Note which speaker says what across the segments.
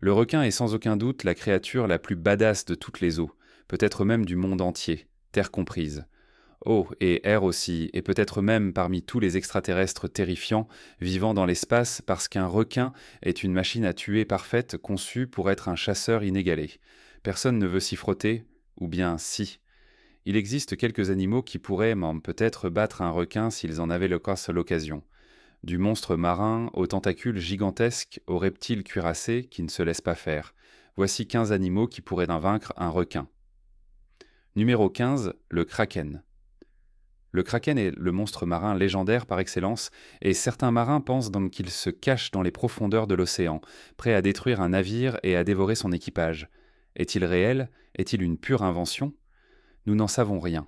Speaker 1: Le requin est sans aucun doute la créature la plus badass de toutes les eaux, peut-être même du monde entier, terre comprise. Eau et air aussi, et peut-être même parmi tous les extraterrestres terrifiants vivant dans l'espace parce qu'un requin est une machine à tuer parfaite conçue pour être un chasseur inégalé. Personne ne veut s'y frotter, ou bien si. Il existe quelques animaux qui pourraient même peut-être battre un requin s'ils en avaient l'occasion. Du monstre marin aux tentacules gigantesques, aux reptiles cuirassés qui ne se laissent pas faire. Voici 15 animaux qui pourraient vaincre un requin. Numéro 15, le kraken. Le kraken est le monstre marin légendaire par excellence, et certains marins pensent donc qu'il se cache dans les profondeurs de l'océan, prêt à détruire un navire et à dévorer son équipage. Est-il réel? Est-il une pure invention? Nous n'en savons rien.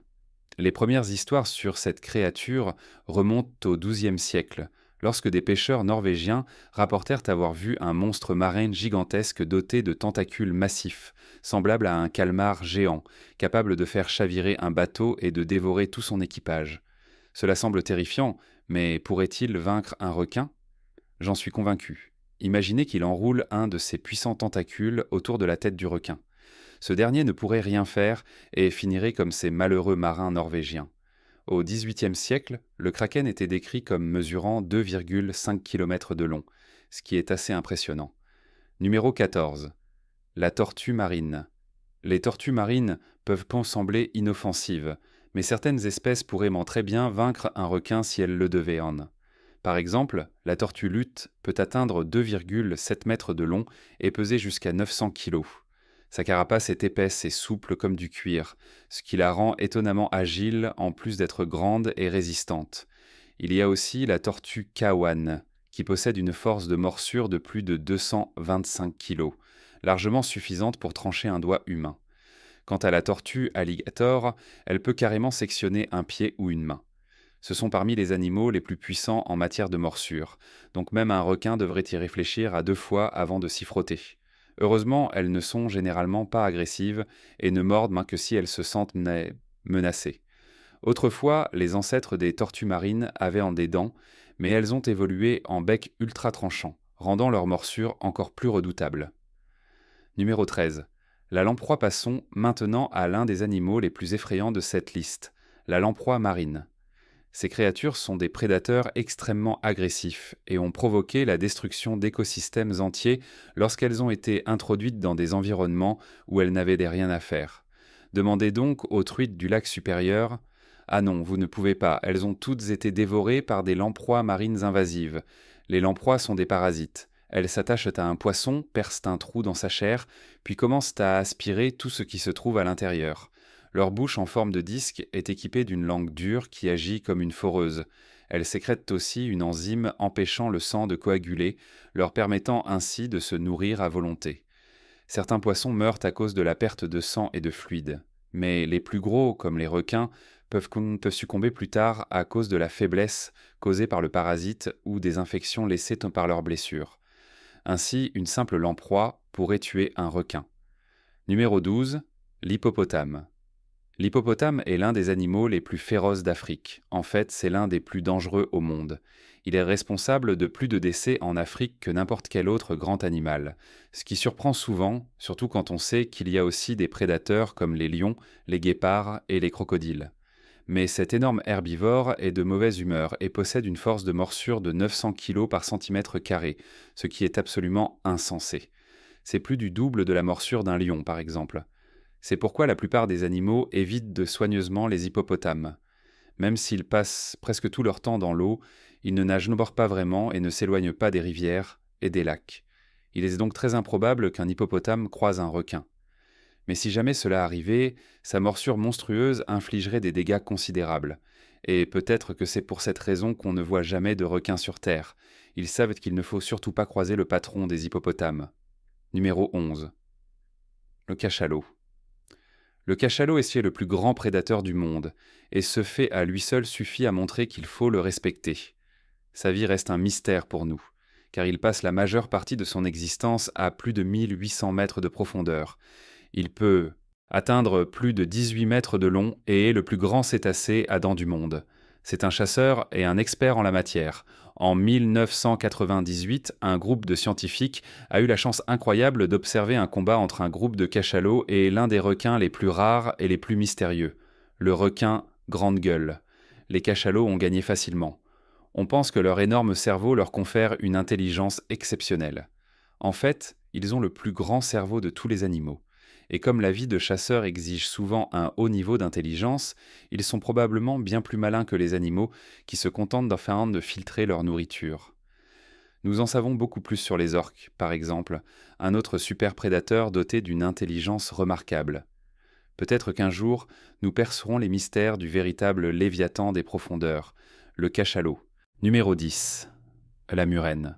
Speaker 1: Les premières histoires sur cette créature remontent au XIIe siècle, lorsque des pêcheurs norvégiens rapportèrent avoir vu un monstre marin gigantesque doté de tentacules massifs, semblable à un calmar géant, capable de faire chavirer un bateau et de dévorer tout son équipage. Cela semble terrifiant, mais pourrait-il vaincre un requin? J'en suis convaincu. Imaginez qu'il enroule un de ses puissants tentacules autour de la tête du requin. Ce dernier ne pourrait rien faire et finirait comme ces malheureux marins norvégiens. Au XVIIIe siècle, le kraken était décrit comme mesurant 2,5 km de long, ce qui est assez impressionnant. Numéro 14. La tortue marine. Les tortues marines peuvent sembler inoffensives, mais certaines espèces pourraient très bien vaincre un requin si elles le devaient en. Par exemple, la tortue luth peut atteindre 2,7 mètres de long et peser jusqu'à 900 kg. Sa carapace est épaisse et souple comme du cuir, ce qui la rend étonnamment agile en plus d'être grande et résistante. Il y a aussi la tortue kawan, qui possède une force de morsure de plus de 225 kg, largement suffisante pour trancher un doigt humain. Quant à la tortue alligator, elle peut carrément sectionner un pied ou une main. Ce sont parmi les animaux les plus puissants en matière de morsure, donc même un requin devrait y réfléchir à 2 fois avant de s'y frotter. Heureusement, elles ne sont généralement pas agressives et ne mordent que si elles se sentent menacées. Autrefois, les ancêtres des tortues marines avaient des dents, mais elles ont évolué en bec ultra tranchant, rendant leur morsure encore plus redoutable. Numéro 13. La lamproie passons maintenant à l'un des animaux les plus effrayants de cette liste, la lamproie marine. Ces créatures sont des prédateurs extrêmement agressifs et ont provoqué la destruction d'écosystèmes entiers lorsqu'elles ont été introduites dans des environnements où elles n'avaient rien à faire. Demandez donc aux truites du lac supérieur « Ah non, vous ne pouvez pas, elles ont toutes été dévorées par des lamproies marines invasives. Les lamproies sont des parasites. Elles s'attachent à un poisson, percent un trou dans sa chair, puis commencent à aspirer tout ce qui se trouve à l'intérieur. Leur bouche en forme de disque est équipée d'une langue dure qui agit comme une foreuse. Elles sécrètent aussi une enzyme empêchant le sang de coaguler, leur permettant ainsi de se nourrir à volonté. Certains poissons meurent à cause de la perte de sang et de fluide, mais les plus gros, comme les requins, peuvent succomber plus tard à cause de la faiblesse causée par le parasite ou des infections laissées par leurs blessures. Ainsi, une simple lamproie pourrait tuer un requin. Numéro 12. L'hippopotame. L'hippopotame est l'un des animaux les plus féroces d'Afrique. En fait, c'est l'un des plus dangereux au monde. Il est responsable de plus de décès en Afrique que n'importe quel autre grand animal, ce qui surprend souvent, surtout quand on sait qu'il y a aussi des prédateurs comme les lions, les guépards et les crocodiles. Mais cet énorme herbivore est de mauvaise humeur et possède une force de morsure de 900 kg par centimètre carré, ce qui est absolument insensé. C'est plus du double de la morsure d'un lion, par exemple. C'est pourquoi la plupart des animaux évitent soigneusement les hippopotames. Même s'ils passent presque tout leur temps dans l'eau, ils ne nagent pas vraiment et ne s'éloignent pas des rivières et des lacs. Il est donc très improbable qu'un hippopotame croise un requin. Mais si jamais cela arrivait, sa morsure monstrueuse infligerait des dégâts considérables. Et peut-être que c'est pour cette raison qu'on ne voit jamais de requins sur Terre. Ils savent qu'il ne faut surtout pas croiser le patron des hippopotames. Numéro 11. Le cachalot. Le cachalot est le plus grand prédateur du monde, et ce fait à lui seul suffit à montrer qu'il faut le respecter. Sa vie reste un mystère pour nous, car il passe la majeure partie de son existence à plus de 1800 mètres de profondeur. Il peut atteindre plus de 18 mètres de long et est le plus grand cétacé à dents du monde. C'est un chasseur et un expert en la matière. En 1998, un groupe de scientifiques a eu la chance incroyable d'observer un combat entre un groupe de cachalots et l'un des requins les plus rares et les plus mystérieux, le requin grande gueule. Les cachalots ont gagné facilement. On pense que leur énorme cerveau leur confère une intelligence exceptionnelle. En fait, ils ont le plus grand cerveau de tous les animaux. Et comme la vie de chasseur exige souvent un haut niveau d'intelligence, ils sont probablement bien plus malins que les animaux qui se contentent d'enfin de filtrer leur nourriture. Nous en savons beaucoup plus sur les orques, par exemple, un autre super prédateur doté d'une intelligence remarquable. Peut-être qu'un jour, nous percerons les mystères du véritable Léviathan des profondeurs, le cachalot. Numéro 10. La murène.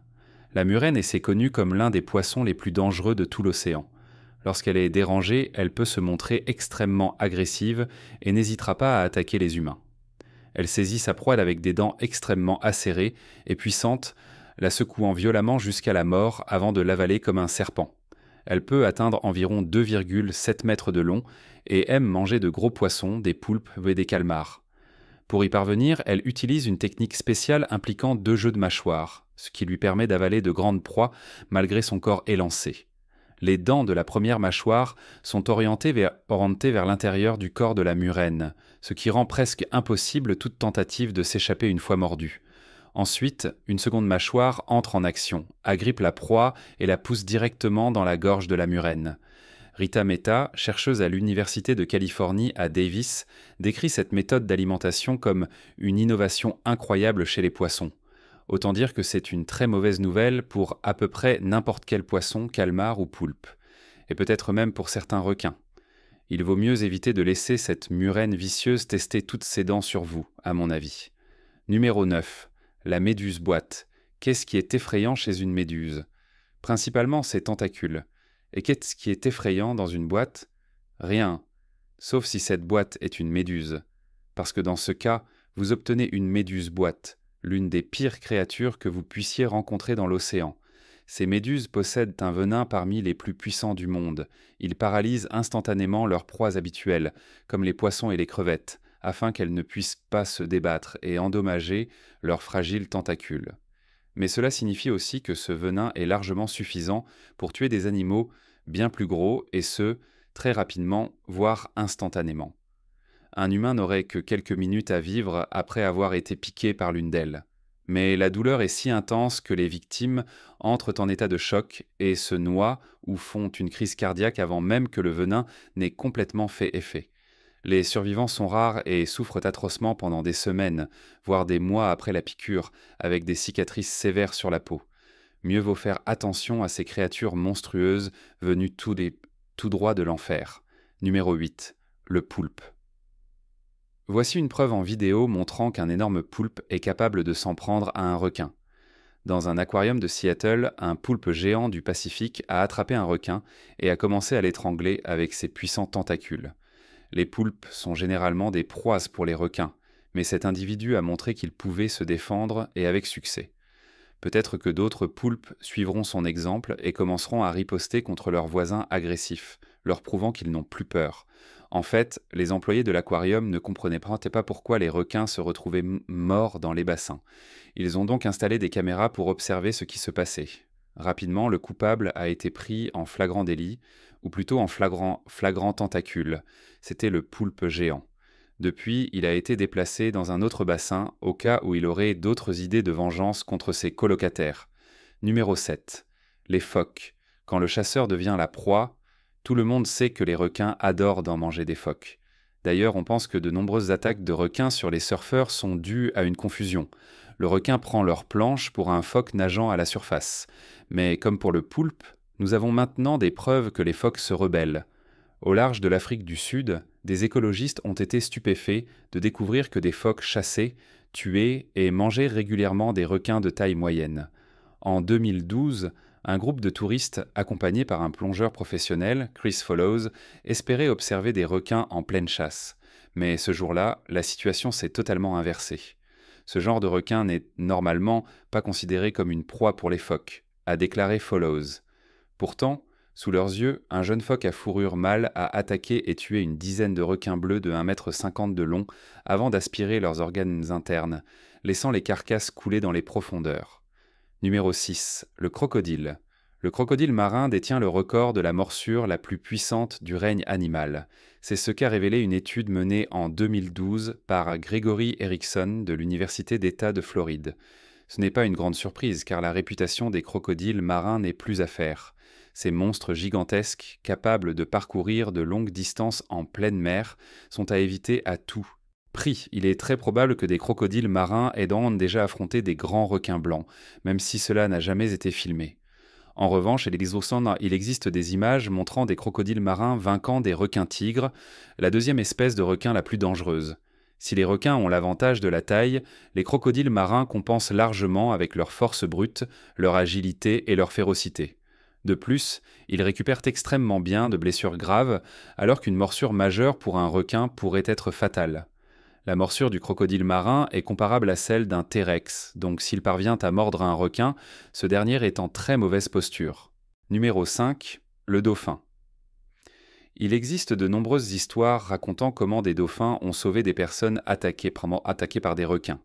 Speaker 1: La murène est connue comme l'un des poissons les plus dangereux de tout l'océan. Lorsqu'elle est dérangée, elle peut se montrer extrêmement agressive et n'hésitera pas à attaquer les humains. Elle saisit sa proie avec des dents extrêmement acérées et puissantes, la secouant violemment jusqu'à la mort avant de l'avaler comme un serpent. Elle peut atteindre environ 2,7 mètres de long et aime manger de gros poissons, des poulpes et des calmars. Pour y parvenir, elle utilise une technique spéciale impliquant 2 jeux de mâchoires, ce qui lui permet d'avaler de grandes proies malgré son corps élancé. Les dents de la première mâchoire sont orientées vers l'intérieur du corps de la murène, ce qui rend presque impossible toute tentative de s'échapper une fois mordu. Ensuite, une seconde mâchoire entre en action, agrippe la proie et la pousse directement dans la gorge de la murène. Rita Mehta, chercheuse à l'Université de Californie à Davis, décrit cette méthode d'alimentation comme une innovation incroyable chez les poissons. Autant dire que c'est une très mauvaise nouvelle pour à peu près n'importe quel poisson, calmar ou poulpe. Et peut-être même pour certains requins. Il vaut mieux éviter de laisser cette murène vicieuse tester toutes ses dents sur vous, à mon avis. Numéro 9. La méduse boîte. Qu'est-ce qui est effrayant chez une méduse ? Principalement ses tentacules. Et qu'est-ce qui est effrayant dans une boîte ? Rien. Sauf si cette boîte est une méduse. Parce que dans ce cas, vous obtenez une méduse boîte, l'une des pires créatures que vous puissiez rencontrer dans l'océan. Ces méduses possèdent un venin parmi les plus puissants du monde. Ils paralysent instantanément leurs proies habituelles, comme les poissons et les crevettes, afin qu'elles ne puissent pas se débattre et endommager leurs fragiles tentacules. Mais cela signifie aussi que ce venin est largement suffisant pour tuer des animaux bien plus gros, et ce, très rapidement, voire instantanément. Un humain n'aurait que quelques minutes à vivre après avoir été piqué par l'une d'elles. Mais la douleur est si intense que les victimes entrent en état de choc et se noient ou font une crise cardiaque avant même que le venin n'ait complètement fait effet. Les survivants sont rares et souffrent atrocement pendant des semaines, voire des mois après la piqûre, avec des cicatrices sévères sur la peau. Mieux vaut faire attention à ces créatures monstrueuses venues tout droit de l'enfer. Numéro 8. Le poulpe. Voici une preuve en vidéo montrant qu'un énorme poulpe est capable de s'en prendre à un requin. Dans un aquarium de Seattle, un poulpe géant du Pacifique a attrapé un requin et a commencé à l'étrangler avec ses puissants tentacules. Les poulpes sont généralement des proies pour les requins, mais cet individu a montré qu'il pouvait se défendre et avec succès. Peut-être que d'autres poulpes suivront son exemple et commenceront à riposter contre leurs voisins agressifs, leur prouvant qu'ils n'ont plus peur. En fait, les employés de l'aquarium ne comprenaient pas pourquoi les requins se retrouvaient morts dans les bassins. Ils ont donc installé des caméras pour observer ce qui se passait. Rapidement, le coupable a été pris en flagrant délit, ou plutôt en flagrant tentacule. C'était le poulpe géant. Depuis, il a été déplacé dans un autre bassin au cas où il aurait d'autres idées de vengeance contre ses colocataires. Numéro 7. Les phoques. Quand le chasseur devient la proie, tout le monde sait que les requins adorent d'en manger des phoques. D'ailleurs, on pense que de nombreuses attaques de requins sur les surfeurs sont dues à une confusion. Le requin prend leur planche pour un phoque nageant à la surface. Mais comme pour le poulpe, nous avons maintenant des preuves que les phoques se rebellent. Au large de l'Afrique du Sud, des écologistes ont été stupéfaits de découvrir que des phoques chassaient, tuaient et mangeaient régulièrement des requins de taille moyenne. En 2012, un groupe de touristes accompagné par un plongeur professionnel, Chris Follows, espérait observer des requins en pleine chasse. Mais ce jour-là, la situation s'est totalement inversée. Ce genre de requin n'est normalement pas considéré comme une proie pour les phoques, a déclaré Follows. Pourtant, sous leurs yeux, un jeune phoque à fourrure mâle a attaqué et tué une dizaine de requins bleus de 1,50 m de long avant d'aspirer leurs organes internes. laissant les carcasses couler dans les profondeurs. Numéro 6. Le crocodile. Le crocodile marin détient le record de la morsure la plus puissante du règne animal. C'est ce qu'a révélé une étude menée en 2012 par Gregory Erickson de l'Université d'État de Floride. Ce n'est pas une grande surprise car la réputation des crocodiles marins n'est plus à faire. Ces monstres gigantesques, capables de parcourir de longues distances en pleine mer, sont à éviter à tout prix. Il est très probable que des crocodiles marins aient déjà affronté des grands requins blancs, même si cela n'a jamais été filmé. En revanche, il existe des images montrant des crocodiles marins vainquant des requins tigres, la deuxième espèce de requin la plus dangereuse. Si les requins ont l'avantage de la taille, les crocodiles marins compensent largement avec leur force brute, leur agilité et leur férocité. De plus, ils récupèrent extrêmement bien de blessures graves, alors qu'une morsure majeure pour un requin pourrait être fatale. La morsure du crocodile marin est comparable à celle d'un T-Rex, donc s'il parvient à mordre un requin, ce dernier est en très mauvaise posture. Numéro 5. Le dauphin. Il existe de nombreuses histoires racontant comment des dauphins ont sauvé des personnes attaquées par des requins.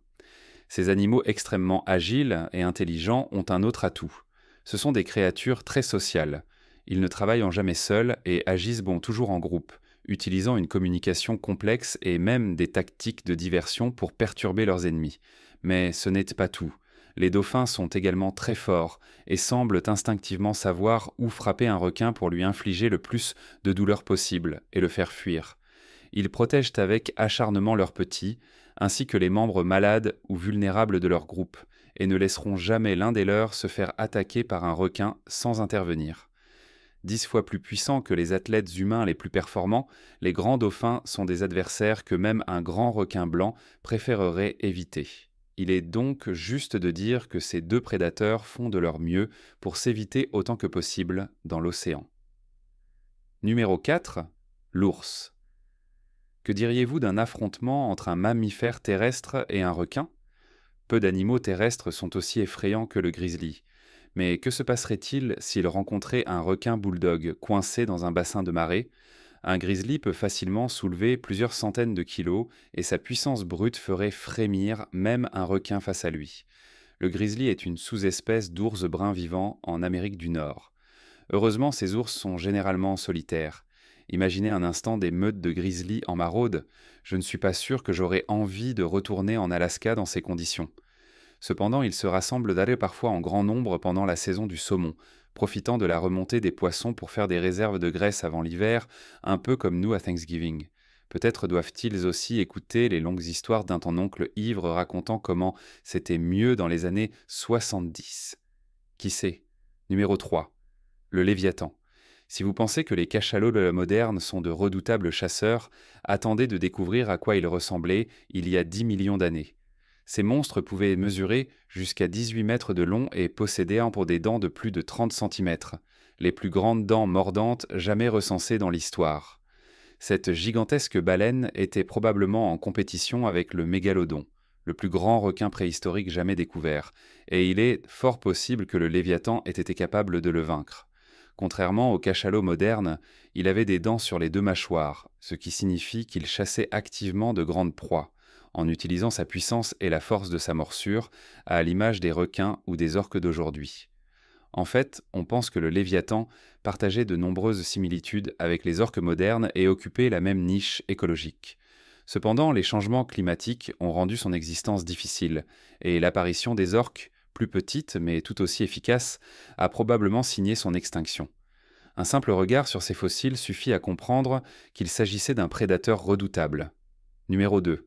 Speaker 1: Ces animaux extrêmement agiles et intelligents ont un autre atout. Ce sont des créatures très sociales. Ils ne travaillent en jamais seuls et agissent toujours en groupe, utilisant une communication complexe et même des tactiques de diversion pour perturber leurs ennemis. Mais ce n'est pas tout. Les dauphins sont également très forts et semblent instinctivement savoir où frapper un requin pour lui infliger le plus de douleur possible et le faire fuir. Ils protègent avec acharnement leurs petits, ainsi que les membres malades ou vulnérables de leur groupe, et ne laisseront jamais l'un des leurs se faire attaquer par un requin sans intervenir. 10 fois plus puissants que les athlètes humains les plus performants, les grands dauphins sont des adversaires que même un grand requin blanc préférerait éviter. Il est donc juste de dire que ces deux prédateurs font de leur mieux pour s'éviter autant que possible dans l'océan. Numéro 4. L'ours. Que diriez-vous d'un affrontement entre un mammifère terrestre et un requin ? Peu d'animaux terrestres sont aussi effrayants que le grizzly. Mais que se passerait-il s'il rencontrait un requin bulldog coincé dans un bassin de marée ? Un grizzly peut facilement soulever plusieurs centaines de kilos et sa puissance brute ferait frémir même un requin face à lui. Le grizzly est une sous-espèce d'ours brun vivant en Amérique du Nord. Heureusement, ces ours sont généralement solitaires. Imaginez un instant des meutes de grizzly en maraude. Je ne suis pas sûr que j'aurais envie de retourner en Alaska dans ces conditions. Cependant, ils se rassemblent d'ailleurs parfois en grand nombre pendant la saison du saumon, profitant de la remontée des poissons pour faire des réserves de graisse avant l'hiver, un peu comme nous à Thanksgiving. Peut-être doivent-ils aussi écouter les longues histoires d'un ton oncle ivre racontant comment c'était mieux dans les années 70. Qui sait ? Numéro 3. Le Léviathan. Si vous pensez que les cachalots modernes sont de redoutables chasseurs, attendez de découvrir à quoi ils ressemblaient il y a 10 millions d'années. Ces monstres pouvaient mesurer jusqu'à 18 mètres de long et posséder pour des dents de plus de 30 centimètres, les plus grandes dents mordantes jamais recensées dans l'histoire. Cette gigantesque baleine était probablement en compétition avec le mégalodon, le plus grand requin préhistorique jamais découvert, et il est fort possible que le Léviathan ait été capable de le vaincre. Contrairement au cachalot moderne, il avait des dents sur les deux mâchoires, ce qui signifie qu'il chassait activement de grandes proies, en utilisant sa puissance et la force de sa morsure, à l'image des requins ou des orques d'aujourd'hui. En fait, on pense que le Léviathan partageait de nombreuses similitudes avec les orques modernes et occupait la même niche écologique. Cependant, les changements climatiques ont rendu son existence difficile, et l'apparition des orques, plus petites mais tout aussi efficaces, a probablement signé son extinction. Un simple regard sur ces fossiles suffit à comprendre qu'il s'agissait d'un prédateur redoutable. Numéro 2.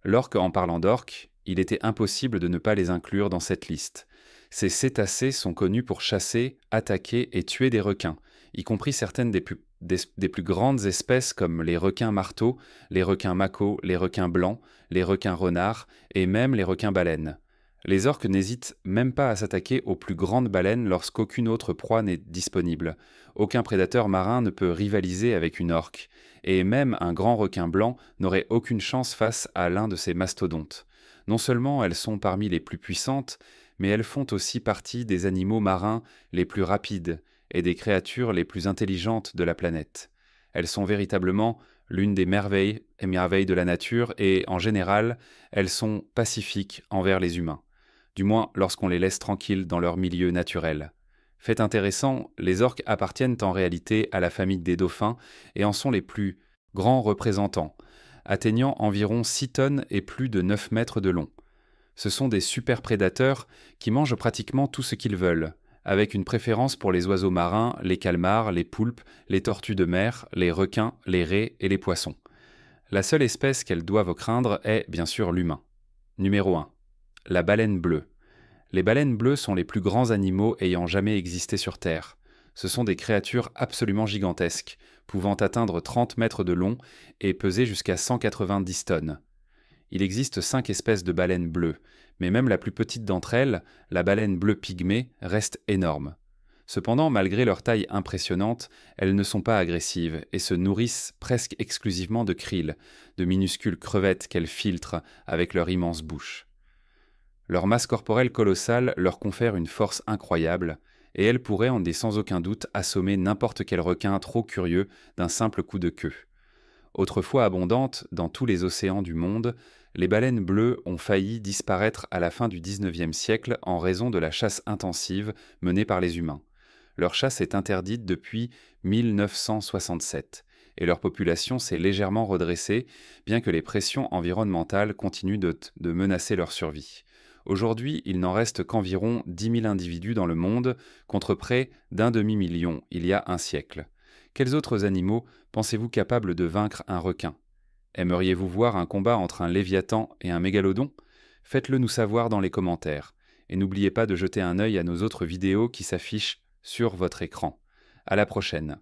Speaker 1: L'orque. En parlant d'orques, il était impossible de ne pas les inclure dans cette liste. Ces cétacés sont connus pour chasser, attaquer et tuer des requins, y compris certaines des plus grandes espèces comme les requins marteaux, les requins mako, les requins blancs, les requins renards et même les requins baleines. Les orques n'hésitent même pas à s'attaquer aux plus grandes baleines lorsqu'aucune autre proie n'est disponible. Aucun prédateur marin ne peut rivaliser avec une orque, et même un grand requin blanc n'aurait aucune chance face à l'un de ces mastodontes. Non seulement elles sont parmi les plus puissantes, mais elles font aussi partie des animaux marins les plus rapides et des créatures les plus intelligentes de la planète. Elles sont véritablement l'une des merveilles et merveilles de la nature, et en général, elles sont pacifiques envers les humains, du moins lorsqu'on les laisse tranquilles dans leur milieu naturel. Fait intéressant, les orques appartiennent en réalité à la famille des dauphins et en sont les plus grands représentants, atteignant environ 6 tonnes et plus de 9 mètres de long. Ce sont des super prédateurs qui mangent pratiquement tout ce qu'ils veulent, avec une préférence pour les oiseaux marins, les calmars, les poulpes, les tortues de mer, les requins, les raies et les poissons. La seule espèce qu'elles doivent craindre est, bien sûr, l'humain. Numéro 1. La baleine bleue. Les baleines bleues sont les plus grands animaux ayant jamais existé sur Terre. Ce sont des créatures absolument gigantesques, pouvant atteindre 30 mètres de long et peser jusqu'à 190 tonnes. Il existe 5 espèces de baleines bleues, mais même la plus petite d'entre elles, la baleine bleue pygmée, reste énorme. Cependant, malgré leur taille impressionnante, elles ne sont pas agressives et se nourrissent presque exclusivement de krill, de minuscules crevettes qu'elles filtrent avec leur immense bouche. Leur masse corporelle colossale leur confère une force incroyable, et elles pourraient sans aucun doute assommer n'importe quel requin trop curieux d'un simple coup de queue. Autrefois abondantes dans tous les océans du monde, les baleines bleues ont failli disparaître à la fin du XIXe siècle en raison de la chasse intensive menée par les humains. Leur chasse est interdite depuis 1967, et leur population s'est légèrement redressée, bien que les pressions environnementales continuent de menacer leur survie. Aujourd'hui, il n'en reste qu'environ 10 000 individus dans le monde, contre près d'un demi-million il y a un siècle. Quels autres animaux pensez-vous capables de vaincre un requin? Aimeriez-vous voir un combat entre un léviathan et un mégalodon? Faites-le nous savoir dans les commentaires. Et n'oubliez pas de jeter un œil à nos autres vidéos qui s'affichent sur votre écran. À la prochaine.